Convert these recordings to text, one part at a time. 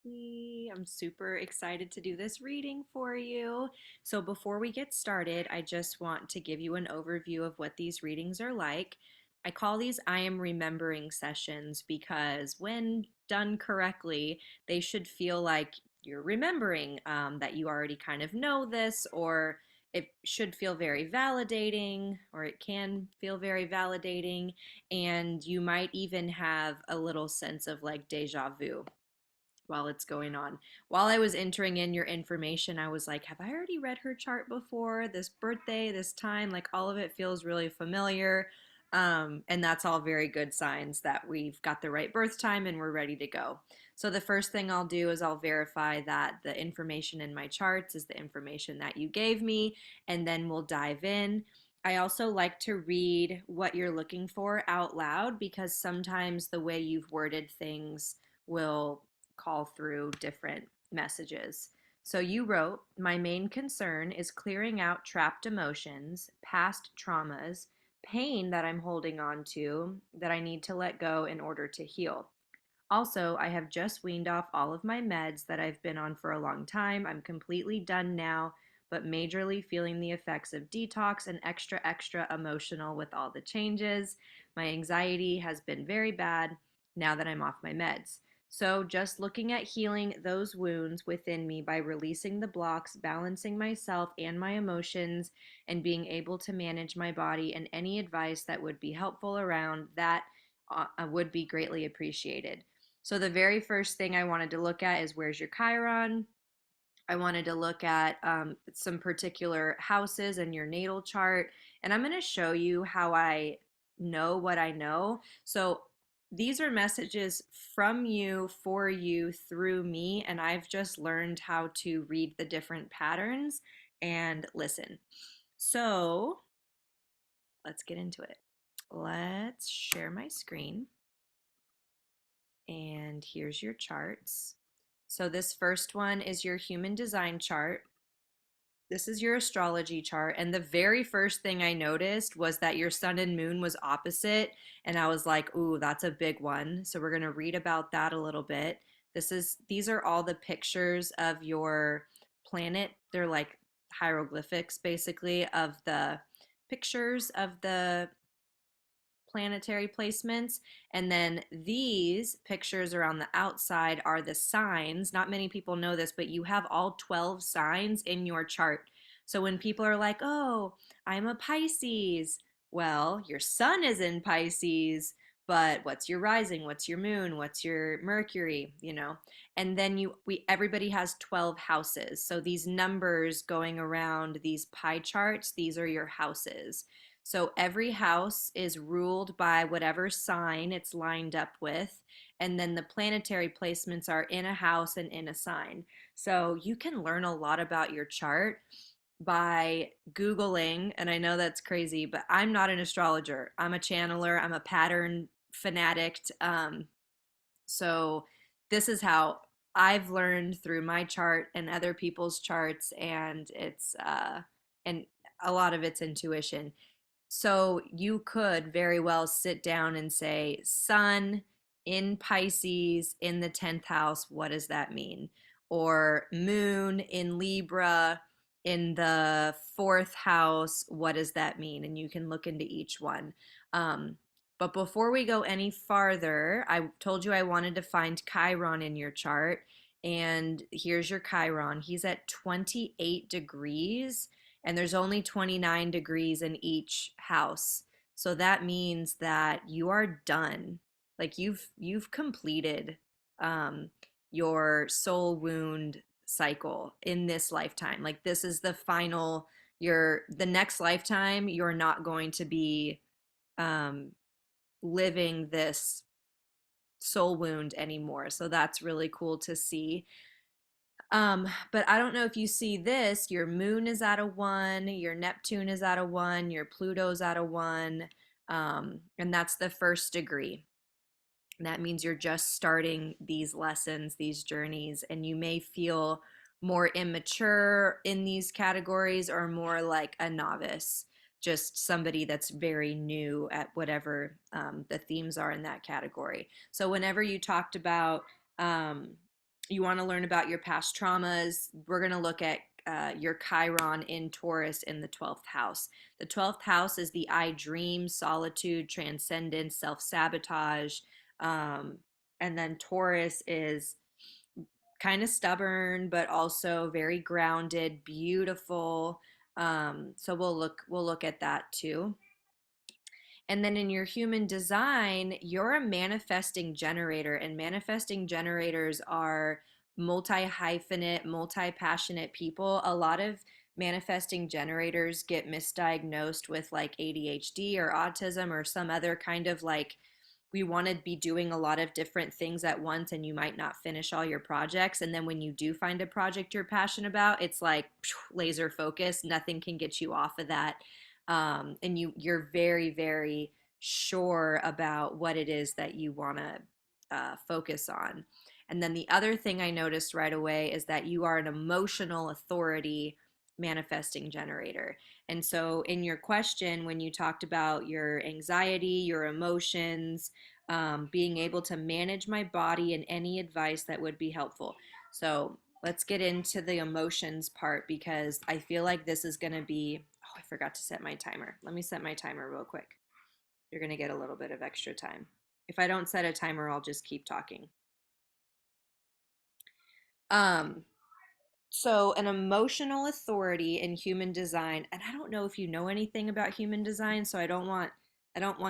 I'm super excited to do this reading for you. So, before we get started, I just want to give you an overview of what these readings are like. I call these I am remembering sessions because, when done correctly, they should feel like you're remembering, that you already kind of know this, or it should feel very validating, or it can feel very validating, and you might even have a little sense of like deja vu while it's going on. While I was entering in your information, I was like, have I already read her chart before? This birthday, this time, like all of it feels really familiar. And that's all very good signs that we've got the right birth time and we're ready to go. So, the first thing I'll do is I'll verify that the information in my charts is the information that you gave me, and then we'll dive in. I also like to read what you're looking for out loud because sometimes the way you've worded things will call through different messages. So you wrote, my main concern is clearing out trapped emotions, past traumas, pain that I'm holding on to that I need to let go in order to heal. Also, I have just weaned off all of my meds that I've been on for a long time. I'm completely done now, but majorly feeling the effects of detox and extra emotional with all the changes. My anxiety has been very bad now that I'm off my meds. So, just looking at healing those wounds within me by releasing the blocks, balancing myself and my emotions, and being able to manage my body, and any advice that would be helpful around that would be greatly appreciated. So the very first thing I wanted to look at is where's your Chiron. I wanted to look at some particular houses in your natal chart, and I'm going to show you how I know what I know. So these are messages from you, for you, through me, and I've just learned how to read the different patterns and listen. So let's get into it. Let's share my screen. And here's your charts. So this first one is your human design chart. This is your astrology chart. And the very first thing I noticed was that your sun and moon was opposite. And I was like, ooh, that's a big one. So we're going to read about that a little bit. These are all the pictures of your planet. They're like hieroglyphics basically of the pictures of the planetary placements. And then these pictures around the outside are the signs. Not many people know this, but you have all 12 signs in your chart. So when people are like, oh, I'm a Pisces, well, your sun is in Pisces, but what's your rising? What's your moon? What's your Mercury? And then we everybody has 12 houses. So these numbers going around these pie charts, these are your houses. So every house is ruled by whatever sign it's lined up with. And then the planetary placements are in a house and in a sign. So you can learn a lot about your chart by Googling. And I know that's crazy, but I'm not an astrologer. I'm a channeler, I'm a pattern fanatic. So this is how I've learned through my chart and other people's charts, and and a lot of it's intuition. So you could very well sit down and say, Sun in Pisces in the 10th house, what does that mean? Or Moon in Libra in the fourth house, what does that mean? And you can look into each one. Um, but before we go any farther, I told you I wanted to find Chiron in your chart. And here's your Chiron. He's at 28 degrees and there's only 29 degrees in each house. So that means that you are done. Like you've completed um, your soul wound cycle in this lifetime. Like this is the final. The next lifetime. You're not going to be um, living this soul wound anymore. So that's really cool to see. But I don't know if you see this, your moon is at a one, your Neptune is at a one, your Pluto's at a one, and that's the first degree. That means you're just starting these lessons, these journeys, and you may feel more immature in these categories or more like a novice, just somebody that's very new at whatever the themes are in that category. So, whenever you talked about You want to learn about your past traumas. We're going to look at your Chiron in Taurus in the 12th house. The 12th house is the I dream, solitude, transcendence, self sabotage. Um, and then Taurus is kind of stubborn, but also very grounded, beautiful. So we'll look at that too. And then in your human design, you're a manifesting generator, and manifesting generators are multi hyphenate, multi passionate people. A lot of manifesting generators get misdiagnosed with like ADHD or autism or some other kind of like, we want to be doing a lot of different things at once and you might not finish all your projects. And then when you do find a project you're passionate about, it's like laser focus, nothing can get you off of that. And you're very, very sure about what it is that you want to focus on. And then the other thing I noticed right away is that you are an emotional authority manifesting generator. And so, in your question, when you talked about your anxiety, your emotions, being able to manage my body, and any advice that would be helpful. So, let's get into the emotions part because I feel like this is going to be. Oh, I forgot to set my timer. Let me set my timer real quick. You're going to get a little bit of extra time. If I don't set a timer, I'll just keep talking. Um, so an emotional authority in human design, and I don't know if you know anything about human design, so I don't want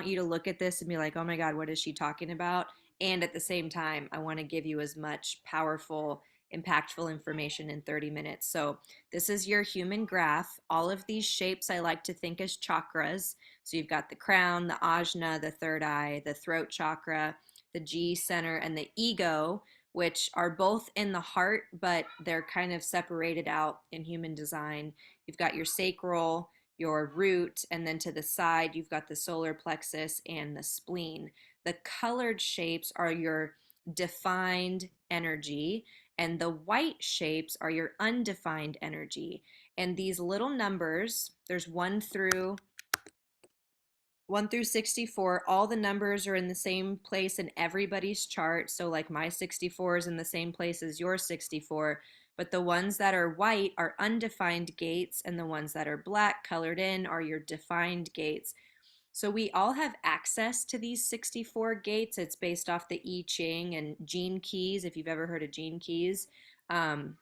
you to look at this and be like, "Oh my God, what is she talking about?" And at the same time, I want to give you as much powerful, impactful information in 30 minutes. So, this is your human graph. All of these shapes I like to think as chakras. So, you've got the crown, the ajna, the third eye, the throat chakra, the G center, and the ego, which are both in the heart, but they're kind of separated out in human design. You've got your sacral, your root, and then to the side, you've got the solar plexus and the spleen. The colored shapes are your defined energy, and the white shapes are your undefined energy. And these little numbers, there's 1 through 64, all the numbers are in the same place in everybody's chart. So, like my 64 is in the same place as your 64. But the ones that are white are undefined gates, and the ones that are black colored in are your defined gates. So, we all have access to these 64 gates. It's based off the I Ching and Gene Keys, if you've ever heard of Gene Keys. Um,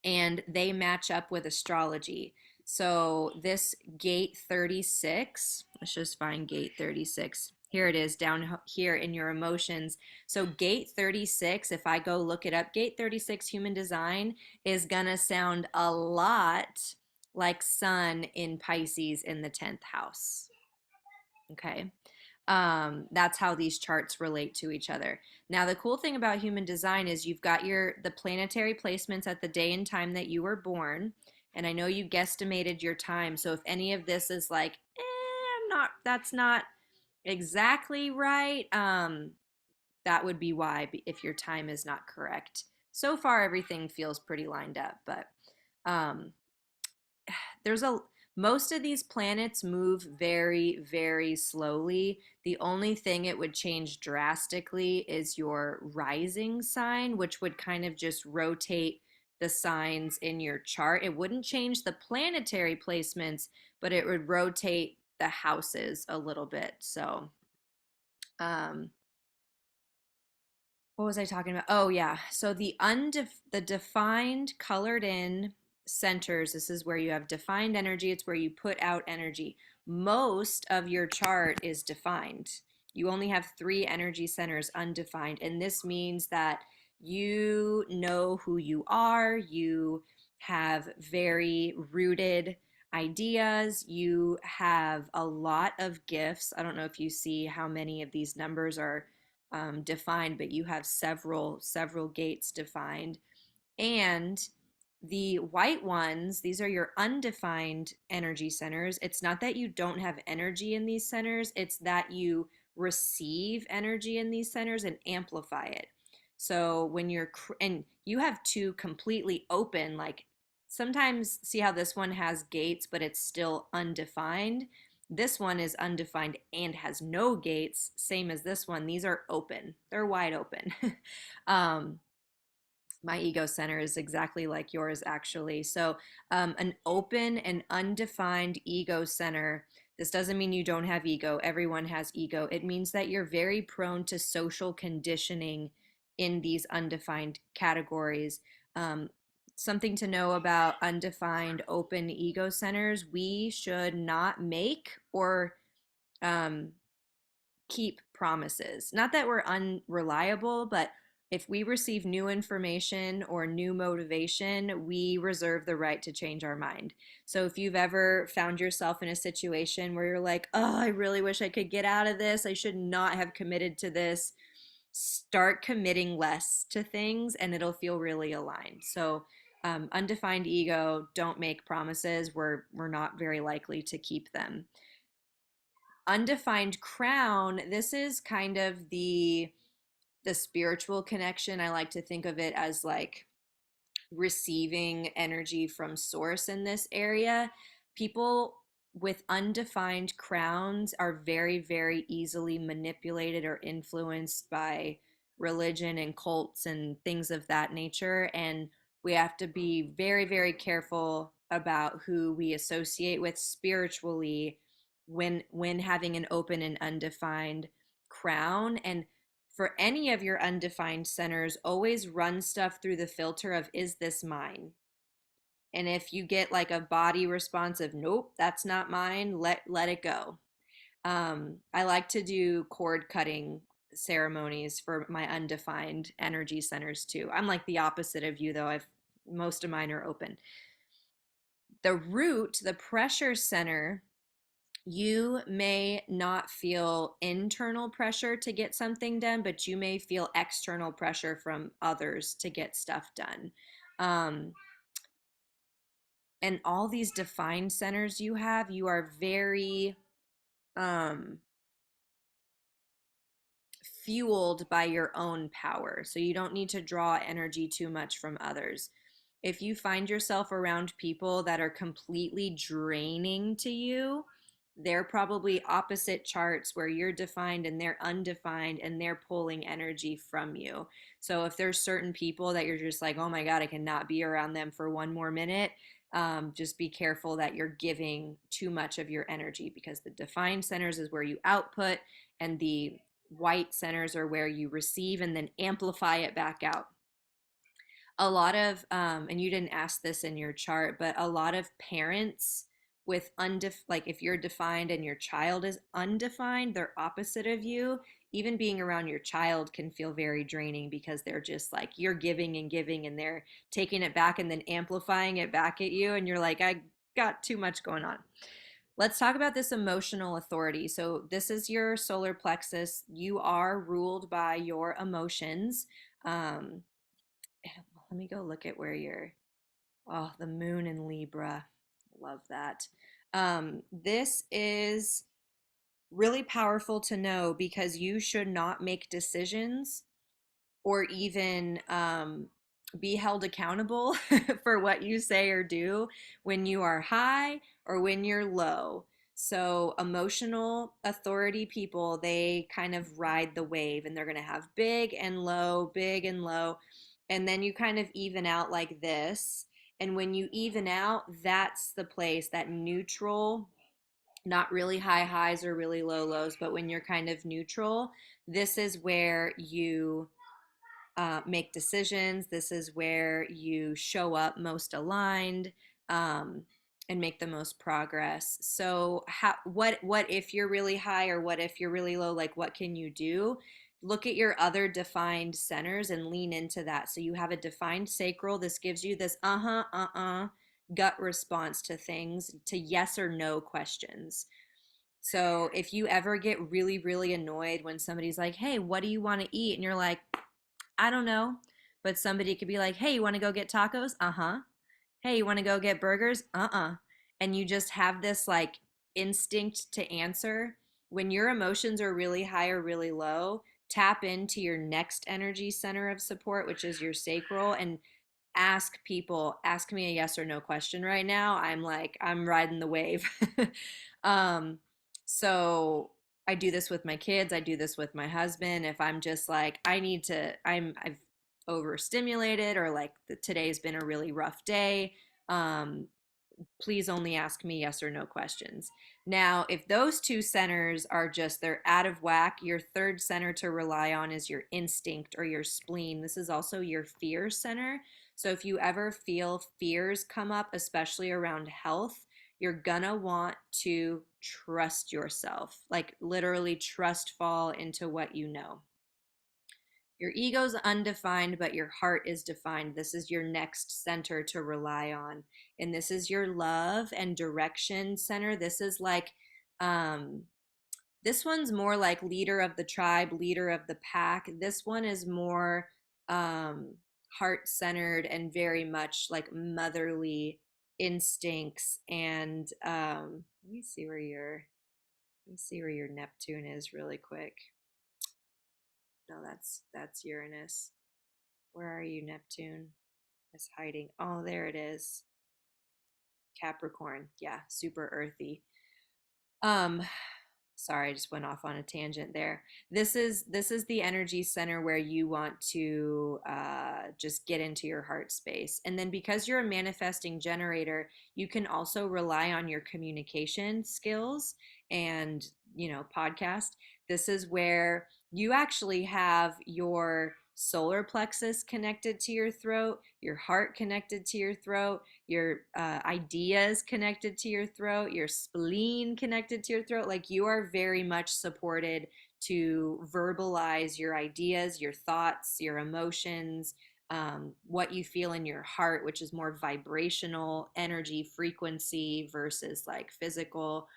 and they match up with astrology. So this gate 36, let's just find gate 36. Here it is down here in your emotions. So gate 36, if I go look it up, gate 36 human design is going to sound a lot like Sun in Pisces in the 10th house. Okay. That's how these charts relate to each other. Now, the cool thing about human design is you've got the planetary placements at the day and time that you were born. And I know you guesstimated your time. So if any of this is like, that's not exactly right, that would be why, if your time is not correct. So far, everything feels pretty lined up, but um, there's a most of these planets move very, very slowly. The only thing it would change drastically is your rising sign, which would kind of just rotate the signs in your chart. It wouldn't change the planetary placements, but it would rotate the houses a little bit. So, um, what was I talking about? Oh yeah. So the defined colored in centers, this is where you have defined energy, it's where you put out energy. Most of your chart is defined. You only have 3 energy centers undefined, and this means that you know who you are, you have very rooted ideas, you have a lot of gifts. I don't know if you see how many of these numbers are defined, but you have several gates defined. And the white ones, these are your undefined energy centers. It's not that you don't have energy in these centers, it's that you receive energy in these centers and amplify it. So when and you have 2 completely open, like sometimes see how this one has gates, but it's still undefined. This one is undefined and has no gates, same as this one. These are open, they're wide open. um, My ego center is exactly like yours, actually. So, an open and undefined ego center. This doesn't mean you don't have ego. Everyone has ego. It means that you're very prone to social conditioning in these undefined categories. Um, Something to know about undefined open ego centers: we should not make or um, keep promises. Not that we're unreliable, but if we receive new information or new motivation, we reserve the right to change our mind. So if you've ever found yourself in a situation where you're like, oh, I really wish I could get out of this, I should not have committed to this, start committing less to things and it'll feel really aligned. So, undefined ego, don't make promises. We're not very likely to keep them. Undefined crown, this is kind of the spiritual connection. I like to think of it as like receiving energy from source in this area. People with undefined crowns are very, very easily manipulated or influenced by religion and cults and things of that nature. And we have to be very, very careful about who we associate with spiritually when having an open and undefined crown. And for any of your undefined centers, always run stuff through the filter of, is this mine? And if you get like a body response of, nope, that's not mine, let it go. I like to do cord cutting ceremonies for my undefined energy centers too. I'm like the opposite of you though. I've Most of mine are open. The root, the pressure center, you may not feel internal pressure to get something done, but you may feel external pressure from others to get stuff done. Um, and all these defined centers you have, you are very um, fueled by your own power. So you don't need to draw energy too much from others. If you find yourself around people that are completely draining to you, they're probably opposite charts where you're defined and they're undefined and they're pulling energy from you. So if there's certain people that you're just like, oh my God, I cannot be around them for one more minute, just be careful that you're giving too much of your energy, because the defined centers is where you output and the white centers are where you receive and then amplify it back out. A lot of and you didn't ask this in your chart, but a lot of parents with like if you're defined and your child is undefined, they're opposite of you. Even being around your child can feel very draining because they're just like, you're giving and giving and they're taking it back and then amplifying it back at you and you're like, I got too much going on. Let's talk about this emotional authority. So this is your solar plexus. You are ruled by your emotions. um Let me go look at where you're. Oh, the moon in Libra. Love that. This is really powerful to know because you should not make decisions or even be held accountable for what you say or do when you are high or when you're low. So, emotional authority people, they kind of ride the wave and they're going to have big and low, big and low. And then you kind of even out like this. And when you even out, that's the place, that neutral, not really high highs or really low lows, but when you're kind of neutral, this is where you make decisions. This is where you show up most aligned, um, and make the most progress. So, what if you're really high or what if you're really low? Like, what can you do? Look at your other defined centers and lean into that. So you have a defined sacral. This gives you this gut response to things, to yes or no questions. So if you ever get really, really annoyed when somebody's like, hey, what do you want to eat? And you're like, I don't know. But somebody could be like, hey, you want to go get tacos? Uh huh. Hey, you want to go get burgers? Uh uh. And you just have this like instinct to answer. When your emotions are really high or really low, tap into your next energy center of support, which is your sacral, and ask people, ask me a yes or no question right now. I'm like, I'm riding the wave. um, so I do this with my kids. I do this with my husband. If I'm just like, I've overstimulated, or like today's been a really rough day. Um, Please only ask me yes or no questions. Now, if those two centers are just, they're out of whack, your third center to rely on is your instinct or your spleen. This is also your fear center. So if you ever feel fears come up, especially around health, you're gonna want to trust yourself, like literally trust fall into what you know. Your ego's undefined, but your heart is defined. This is your next center to rely on. And this is your love and direction center. This is like, um, this one's more like leader of the tribe, leader of the pack. This one is more heart centered and very much like motherly instincts. And let me see where your Neptune is really quick. No, that's Uranus. Where are you, Neptune? It's hiding. Oh, there it is. Capricorn. Yeah, super earthy. Um, Sorry, I just went off on a tangent there. This is the energy center where you want to just get into your heart space. And then because you're a manifesting generator, you can also rely on your communication skills and, podcast. This is where you actually have your solar plexus connected to your throat, your heart connected to your throat, your ideas connected to your throat, your spleen connected to your throat. Like you are very much supported to verbalize your ideas, your thoughts, your emotions, what you feel in your heart, which is more vibrational energy frequency versus like physical.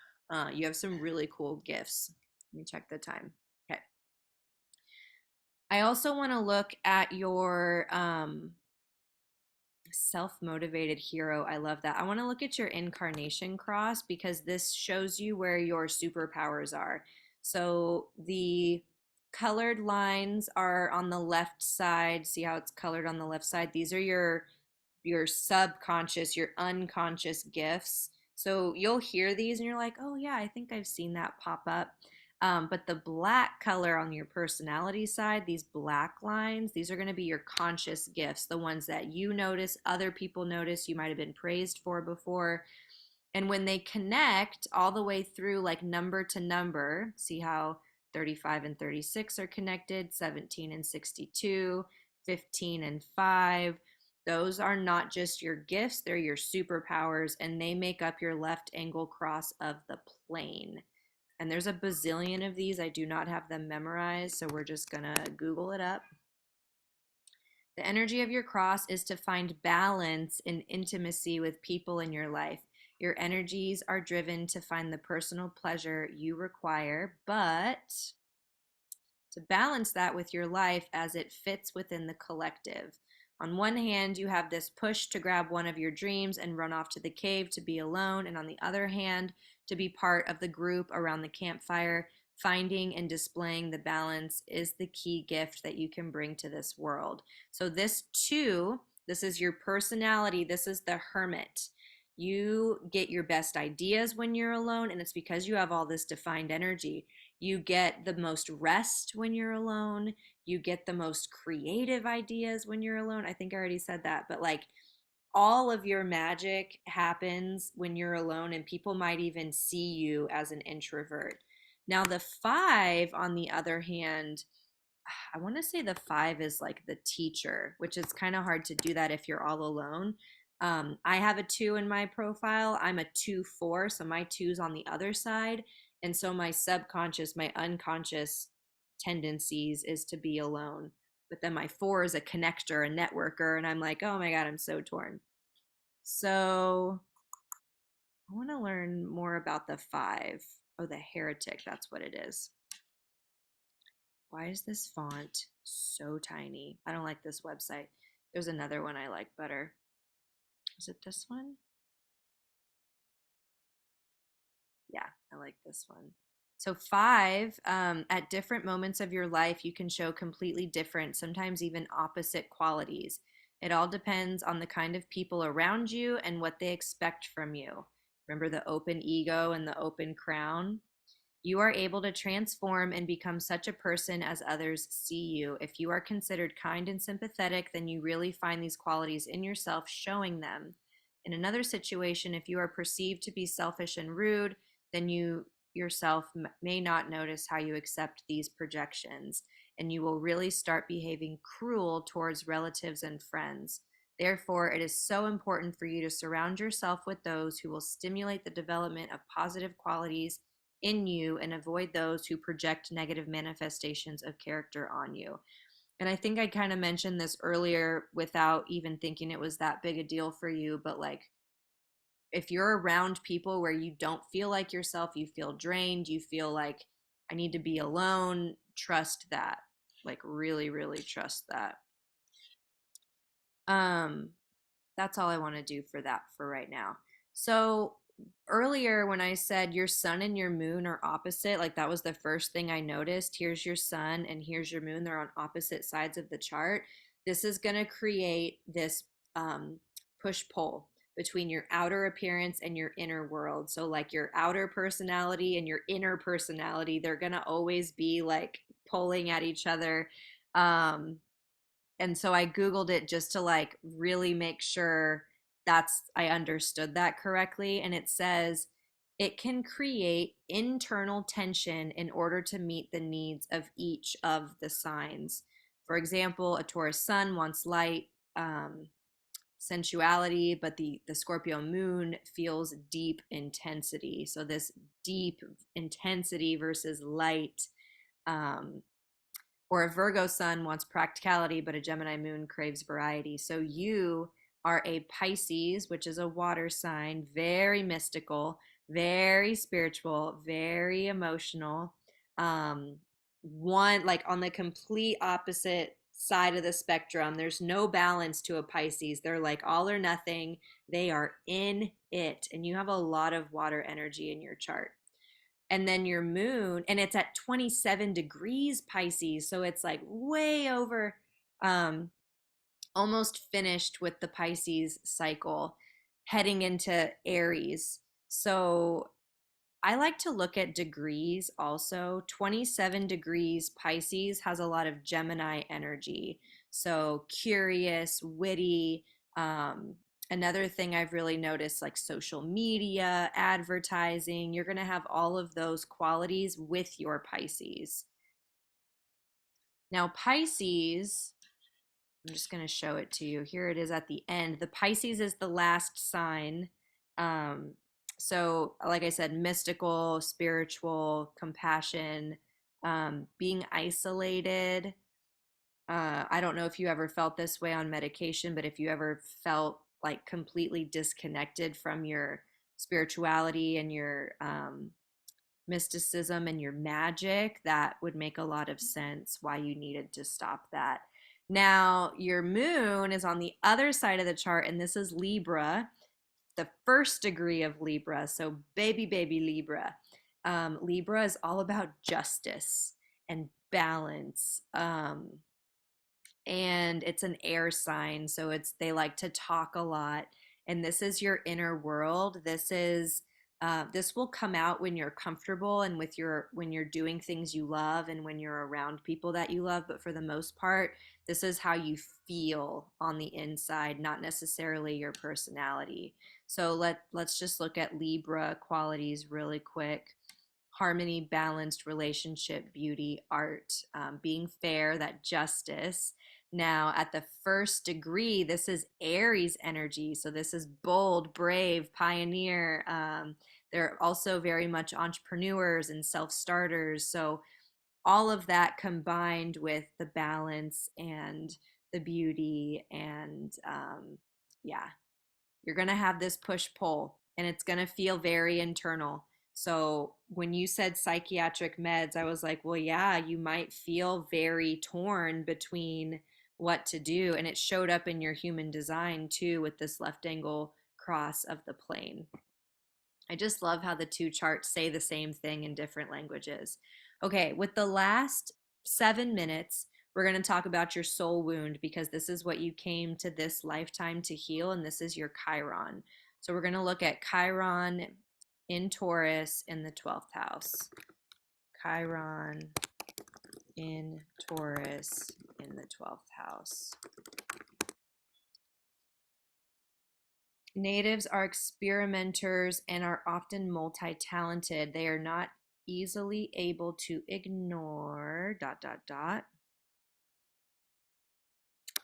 You have some really cool gifts. Let me check the time. Okay. I also want to look at your self-motivated hero. I love that. I want to look at your incarnation cross because this shows you where your superpowers are. So the colored lines are on the left side. See how it's colored on the left side? These are your subconscious, your unconscious gifts. So you'll hear these and you're like, oh, yeah, I think I've seen that pop up. But the black color on your personality side, these black lines, these are going to be your conscious gifts, the ones that you notice, other people notice, you might have been praised for before. And when they connect all the way through, like number to number, see how 35 and 36 are connected, 17 and 62, 15 and 5. Those are not just your gifts, they're your superpowers, and they make up your left angle cross of the plane. And there's a bazillion of these. I do not have them memorized, so we're just going to Google it up. The energy of your cross is to find balance in intimacy with people in your life. Your energies are driven to find the personal pleasure you require, but to balance that with your life as it fits within the collective. On one hand, you have this push to grab one of your dreams and run off to the cave to be alone, and on the other hand, to be part of the group around the campfire. Finding and displaying the balance is the key gift that you can bring to this world. So, this too, this is your personality, this is the hermit. You get your best ideas when you're alone, and it's because you have all this defined energy. You get the most rest when you're alone. You get the most creative ideas when you're alone. I think I already said that, but like all of your magic happens when you're alone, and people might even see you as an introvert. Now, the five, on the other hand, I want to say the five is like the teacher, which is kind of hard to do that if you're all alone. I have a two in my profile. I'm a 2-4, so my two's on the other side. And so my subconscious, my unconscious tendencies is to be alone. But then my four is a connector, a networker, and I'm like, oh my God, I'm so torn. So I want to learn more about the five. Oh, the heretic, that's what it is. Why is this font so tiny? I don't like this website. There's another one I like better. Is it this one? Yeah, I like this one. So, five, at different moments of your life, you can show completely different, sometimes even opposite qualities. It all depends on the kind of people around you and what they expect from you. Remember the open ego and the open crown? You are able to transform and become such a person as others see you. If you are considered kind and sympathetic, then you really find these qualities in yourself, showing them. In another situation, if you are perceived to be selfish and rude, then you yourself may not notice how you accept these projections, and you will really start behaving cruel towards relatives and friends. Therefore, it is so important for you to surround yourself with those who will stimulate the development of positive qualities in you and avoid those who project negative manifestations of character on you. And I think I kind of mentioned this earlier without even thinking it was that big a deal for you, but like if you're around people where you don't feel like yourself, you feel drained, you feel like I need to be alone, trust that. Like really, really trust that. Um that's all I want to do for that for right now. So earlier when I said your sun and your moon are opposite, like that was the first thing I noticed. Here's your sun and here's your moon. They're on opposite sides of the chart. This is going to create this push pull between your outer appearance and your inner world. So like your outer personality and your inner personality, they're going to always be like pulling at each other. Um, and so I Googled it just to like really make sure that's I understood that correctly. And it says it can create internal tension in order to meet the needs of each of the signs. For example, a Taurus sun wants light, sensuality, but the Scorpio moon feels deep intensity. So this deep intensity versus light, um, or a Virgo sun wants practicality, but a Gemini moon craves variety. So you are a Pisces, which is a water sign, very mystical, very spiritual, very emotional. Um, one, like on the complete opposite side of the spectrum, there's no balance to a Pisces. They're like all or nothing, they are in it. And you have a lot of water energy in your chart. And then your moon, and it's at 27 degrees Pisces, so it's like way over, um almost finished with the Pisces cycle, heading into Aries. So I like to look at degrees also. 27 degrees Pisces has a lot of Gemini energy. So curious, witty. Um, Another thing I've really noticed, like social media, advertising, you're going to have all of those qualities with your Pisces. Now, Pisces, I'm just going to show it to you. Here it is at the end. The Pisces is the last sign. Um, so, like I said, mystical, spiritual, compassion, being isolated. I don't know if you ever felt this way on medication, but if you ever felt like completely disconnected from your spirituality and your mysticism and your magic, that would make a lot of sense why you needed to stop that. Now, your moon is on the other side of the chart, and this is Libra, the first degree of Libra. So, baby Libra. Libra is all about justice and balance. And it's an air sign, so it's they like to talk a lot. And this is your inner world. This will come out when you're comfortable and with your when you're doing things you love and when you're around people that you love. But for the most part, this is how you feel on the inside, not necessarily your personality. So let's just look at Libra qualities really quick. Harmony, balanced relationship, beauty, art, being fair, that justice. Now, at the first degree, this is Aries energy. So, this is bold, brave, pioneer. They're also very much entrepreneurs and self starters. So, all of that combined with the balance and the beauty, and yeah, you're going to have this push pull and it's going to feel very internal. So when you said psychiatric meds, I was like, well, yeah, you might feel very torn between what to do. And it showed up in your human design too with this left angle cross of the plane. I just love how the two charts say the same thing in different languages. Okay, with the last 7 minutes, we're going to talk about your soul wound because this is what you came to this lifetime to heal, and this is your Chiron. So we're going to look at Chiron in Taurus in the 12th house. Chiron in Taurus in the 12th house. Natives are experimenters and are often multi-talented. They are not easily able to ignore ...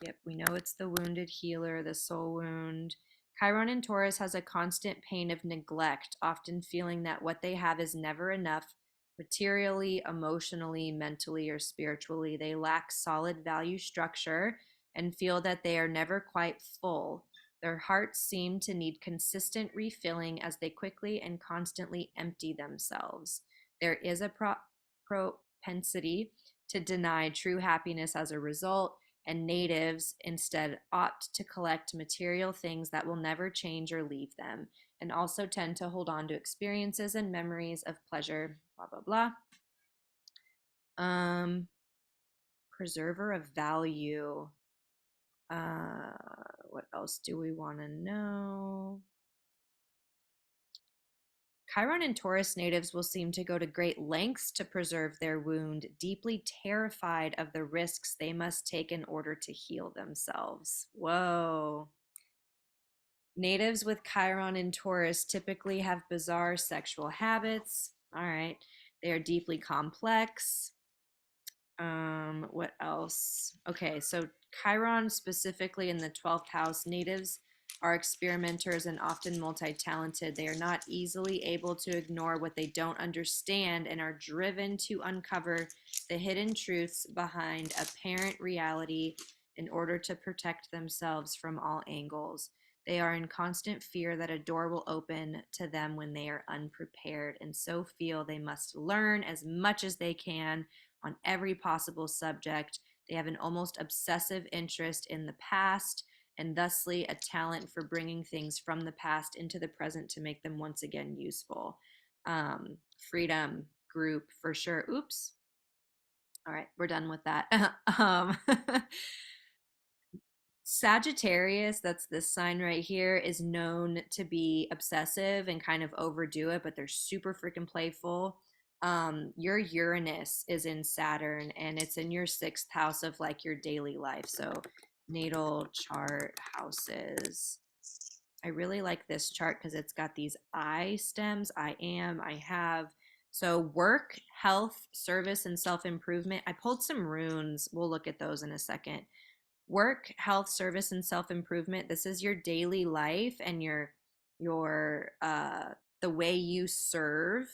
Yep, we know it's the wounded healer, the soul wound. Chiron in Taurus has a constant pain of neglect, often feeling that what they have is never enough materially, emotionally, mentally, or spiritually. They lack solid value structure and feel that they are never quite full. Their hearts seem to need consistent refilling as they quickly and constantly empty themselves. There is a propensity to deny true happiness as a result, and natives instead opt to collect material things that will never change or leave them, and also tend to hold on to experiences and memories of pleasure, blah, blah, blah. Preserver of value. What else do we want to know? Chiron and Taurus natives will seem to go to great lengths to preserve their wound, deeply terrified of the risks they must take in order to heal themselves. Whoa. Natives with Chiron and Taurus typically have bizarre sexual habits. All right. They are deeply complex. What else? Okay, so Chiron specifically in the 12th house, natives are experimenters and often multi-talented. They are not easily able to ignore what they don't understand and are driven to uncover the hidden truths behind apparent reality in order to protect themselves from all angles. They are in constant fear that a door will open to them when they are unprepared, and so feel they must learn as much as they can on every possible subject. They have an almost obsessive interest in the past and thusly a talent for bringing things from the past into the present to make them once again useful. Freedom group for sure. Oops. All right, we're done with that. Sagittarius, that's this sign right here, is known to be obsessive and kind of overdo it, but they're super freaking playful. Your Uranus is in Saturn and it's in your sixth house of like your daily life. So natal chart houses. I really like this chart because it's got these I stems. I am, I have. So work, health, service, and self-improvement. I pulled some runes. We'll look at those in a second. Work, health, service, and self-improvement. This is your daily life and your the way you serve,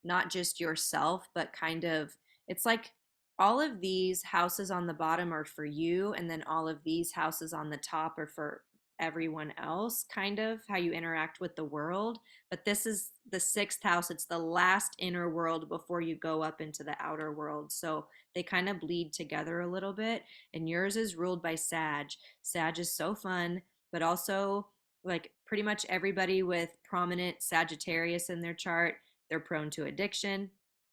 not just yourself, but kind of, it's like all of these houses on the bottom are for you, and then all of these houses on the top are for everyone else, kind of how you interact with the world. But this is the sixth house. It's the last inner world before you go up into the outer world. So they kind of bleed together a little bit. And yours is ruled by Sag. Sag is so fun, but also like pretty much everybody with prominent Sagittarius in their chart, they're prone to addiction.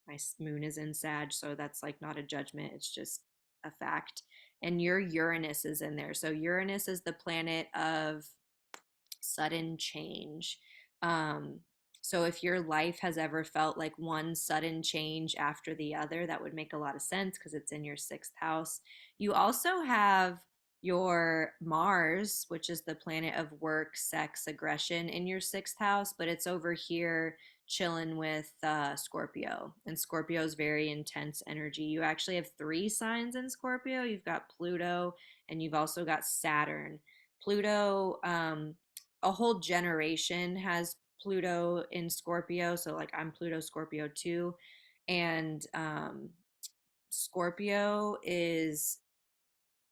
My moon is in Sag, so that's like not a judgment, it's just a fact. And your Uranus is in there. So Uranus is the planet of sudden change. So if your life has ever felt like one sudden change after the other, that would make a lot of sense because it's in your sixth house. You also have your Mars, which is the planet of work, sex, aggression, in your sixth house, but it's over here chilling with Scorpio. And Scorpio is very intense energy. You actually have three signs in Scorpio. You've got Pluto and you've also got Saturn. Pluto, a whole generation has Pluto in Scorpio. So like I'm Pluto Scorpio too. And Scorpio is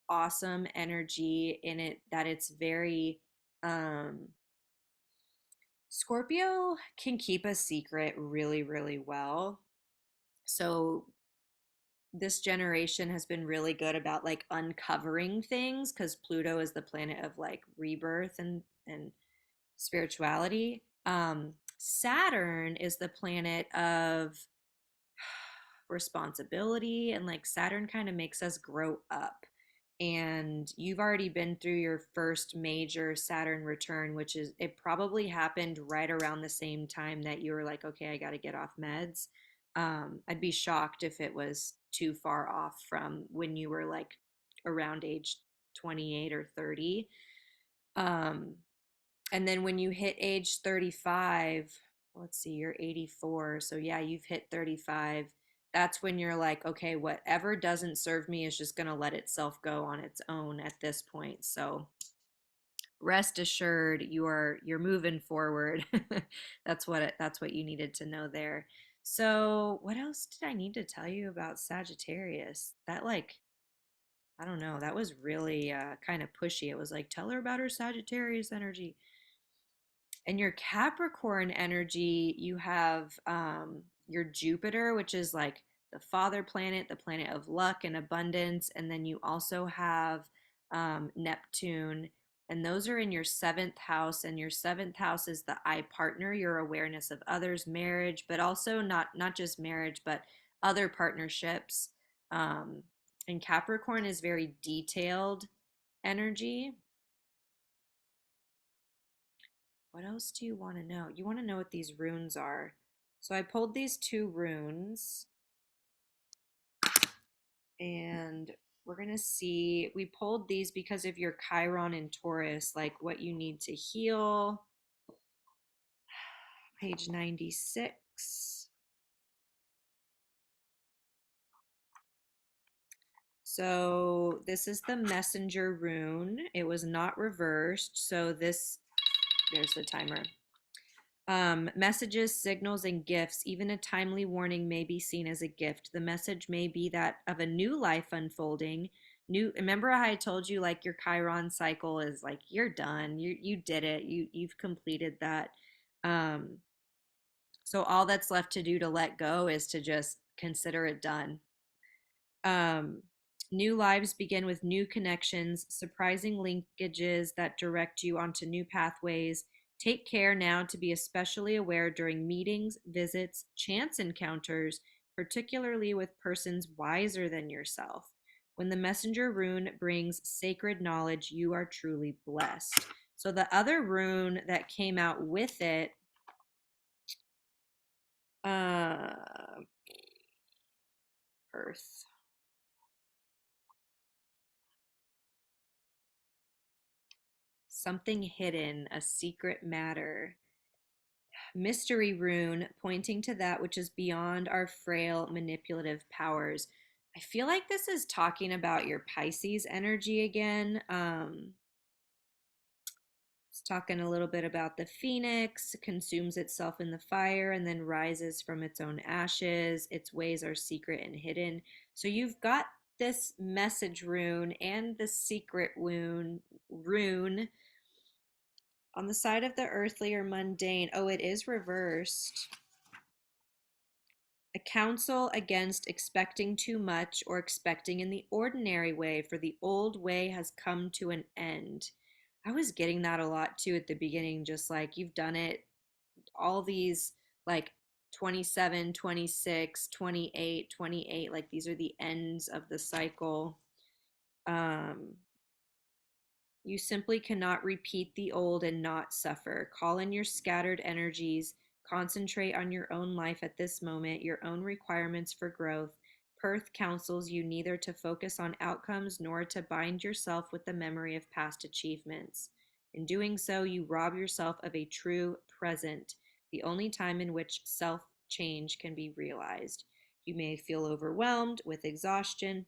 awesome energy in it, that it's very Scorpio can keep a secret really, really well. So this generation has been really good about like uncovering things because Pluto is the planet of like rebirth and spirituality. Saturn is the planet of responsibility, and like Saturn kind of makes us grow up. And you've already been through your first major Saturn return, which is, it probably happened right around the same time that you were like, okay, I got to get off meds. I'd be shocked if it was too far off from when you were like around age 28 or 30. Um, and then when you hit age 35, let's see, you're 84. So yeah, you've hit 35. That's when you're like, okay, whatever doesn't serve me is just going to let itself go on its own at this point. So rest assured you're moving forward. That's what you needed to know there. So what else did I need to tell you about Sagittarius? That like, I don't know, that was really kind of pushy. It was like, tell her about her Sagittarius energy. And your Capricorn energy, you have your Jupiter, which is like the father planet, the planet of luck and abundance. And then you also have Neptune, and those are in your seventh house. And your seventh house is the I partner, your awareness of others, marriage, but also not just marriage, but other partnerships. Um, and Capricorn is very detailed energy. What else do you want to know? You want to know what these runes are. So I pulled these two runes and we're going to see. We pulled these because of your Chiron and Taurus, like what you need to heal. Page 96. So this is the messenger rune. It was not reversed. So there's the timer. Messages, signals, and gifts. Even a timely warning may be seen as a gift. The message may be that of a new life unfolding. Remember how I told you like your Chiron cycle is like you're done. You did it. You've completed that. Um, so all that's left to do to let go is to just consider it done. Um, New lives begin with new connections, surprising linkages that direct you onto new pathways. Take care now to be especially aware during meetings, visits, chance encounters, particularly with persons wiser than yourself. When the messenger rune brings sacred knowledge, you are truly blessed. So the other rune that came out with it, uh, Earth. Something hidden, a secret matter. Mystery rune, pointing to that which is beyond our frail manipulative powers. I feel like this is talking about your Pisces energy again. It's talking a little bit about the phoenix, consumes itself in the fire and then rises from its own ashes. Its ways are secret and hidden. So you've got this message rune and the secret rune on the side of the earthly or mundane. Oh, it is reversed. A counsel against expecting too much or expecting in the ordinary way, for the old way has come to an end. I was getting that a lot too at the beginning, just like you've done it, all these like 27, 26, 28, 28, like these are the ends of the cycle. Um, you simply cannot repeat the old and not suffer. Call in your scattered energies. Concentrate on your own life at this moment, your own requirements for growth. Perth counsels you neither to focus on outcomes nor to bind yourself with the memory of past achievements. In doing so, you rob yourself of a true present, the only time in which self change can be realized. You may feel overwhelmed with exhaustion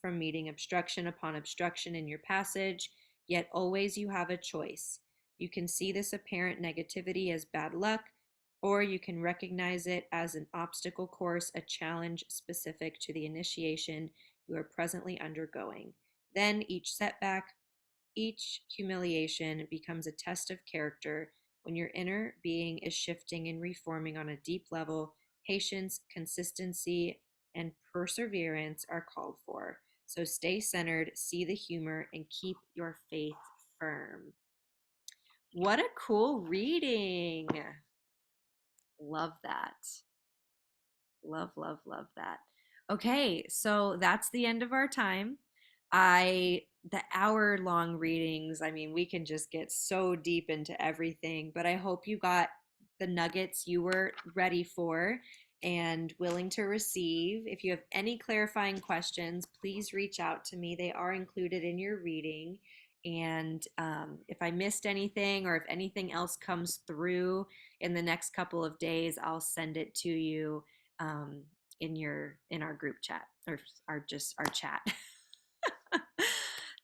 from meeting obstruction upon obstruction in your passage, yet always you have a choice. You can see this apparent negativity as bad luck, or you can recognize it as an obstacle course, a challenge specific to the initiation you are presently undergoing. Then each setback, each humiliation becomes a test of character. When your inner being is shifting and reforming on a deep level, patience, consistency, and perseverance are called for. So stay centered, see the humor, and keep your faith firm. What a cool reading! Love that. Love, love, love that. Okay, so that's the end of our time. The hour long readings, I mean, we can just get so deep into everything, but I hope you got the nuggets you were ready for. and willing to receive. If you have any clarifying questions, please reach out to me. They are included in your reading. And if I missed anything or if anything else comes through in the next couple of days, I'll send it to you in our group chat or our chat.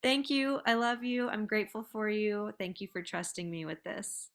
Thank you. I love you. I'm grateful for you. Thank you for trusting me with this.